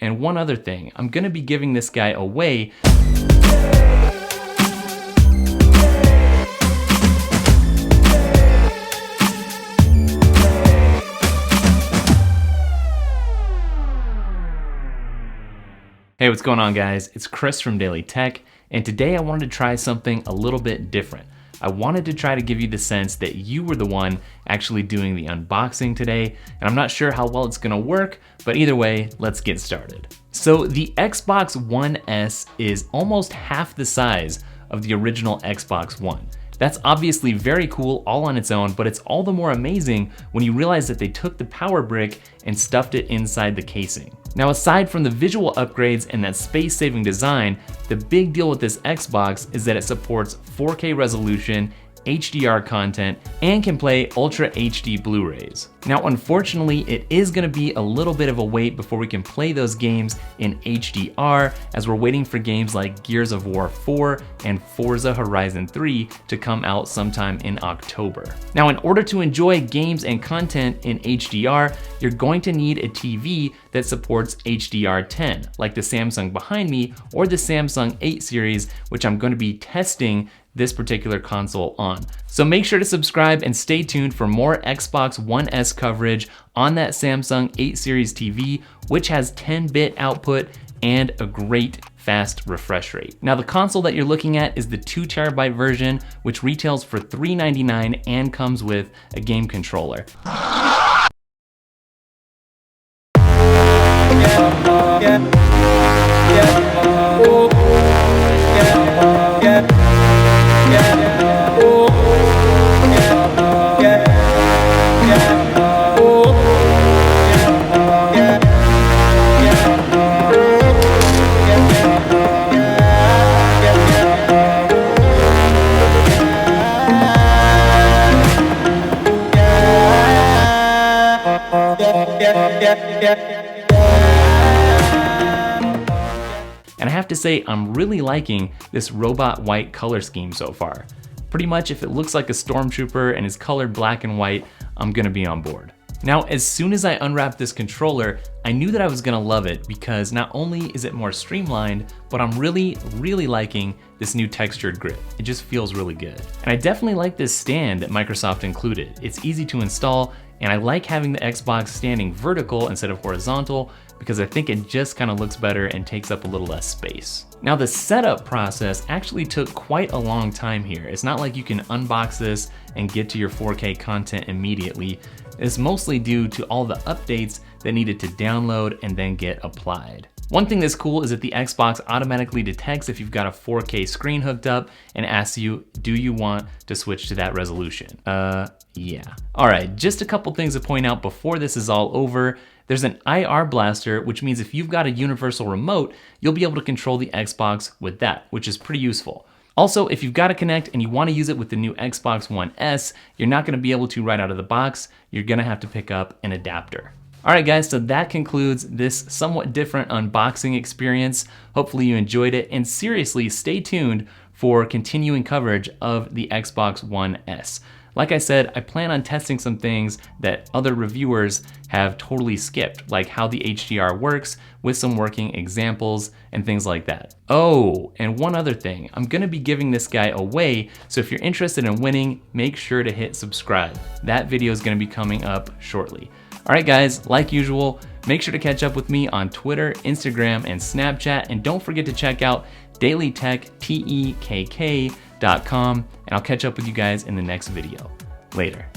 and one other thing, I'm gonna be giving this guy away. Hey, what's going on, guys? It's Chris from Daily Tech, and today I wanted to try something a little bit different. I wanted to try to give you the sense that you were the one actually doing the unboxing today, and I'm not sure how well it's gonna work, but either way, let's get started. So the Xbox One S is almost half the size of the original Xbox One. That's obviously very cool all on its own, but it's all the more amazing when you realize that they took the power brick and stuffed it inside the casing. Now, aside from the visual upgrades and that space-saving design, the big deal with this Xbox is that it supports 4K resolution, HDR content, and can play Ultra HD Blu-rays. Now, unfortunately, it is gonna be a little bit of a wait before we can play those games in HDR, as we're waiting for games like Gears of War 4 and Forza Horizon 3 to come out sometime in October. Now, in order to enjoy games and content in HDR, you're going to need a TV that supports HDR10, like the Samsung behind me or the Samsung 8 series, which I'm going to be testing this particular console on. So make sure to subscribe and stay tuned for more Xbox One S coverage on that Samsung 8 series TV, which has 10-bit output and a great fast refresh rate. Now, the console that you're looking at is the 2TB version, which retails for $399 and comes with a game controller. And I have to say, I'm really liking this robot white color scheme so far. Pretty much if it looks like a stormtrooper and is colored black and white, I'm gonna be on board. Now, as soon as I unwrapped this controller, I knew that I was gonna love it because not only is it more streamlined, but I'm really liking this new textured grip. It just feels really good. And I definitely like this stand that Microsoft included. It's easy to install, and I like having the Xbox standing vertical instead of horizontal because I think it just kind of looks better and takes up a little less space. Now, the setup process actually took quite a long time here. It's not like you can unbox this and get to your 4K content immediately. It's mostly due to all the updates that needed to download and then get applied. One thing that's cool is that the Xbox automatically detects if you've got a 4K screen hooked up and asks you, do you want to switch to that resolution? Yeah. All right, just a couple things to point out before this is all over. There's an IR blaster, which means if you've got a universal remote, you'll be able to control the Xbox with that, which is pretty useful. Also, if you've got a Kinect and you want to use it with the new Xbox One S, you're not going to be able to right out of the box. You're going to have to pick up an adapter. All right, guys, so that concludes this somewhat different unboxing experience. Hopefully you enjoyed it, and seriously, stay tuned for continuing coverage of the Xbox One S. Like I said, I plan on testing some things that other reviewers have totally skipped, like how the HDR works with some working examples and things like that. Oh, and one other thing, I'm gonna be giving this guy away, so if you're interested in winning, make sure to hit subscribe. That video is gonna be coming up shortly. All right, guys, like usual, make sure to catch up with me on Twitter, Instagram, and Snapchat, and don't forget to check out dailytech.com, and I'll catch up with you guys in the next video. Later.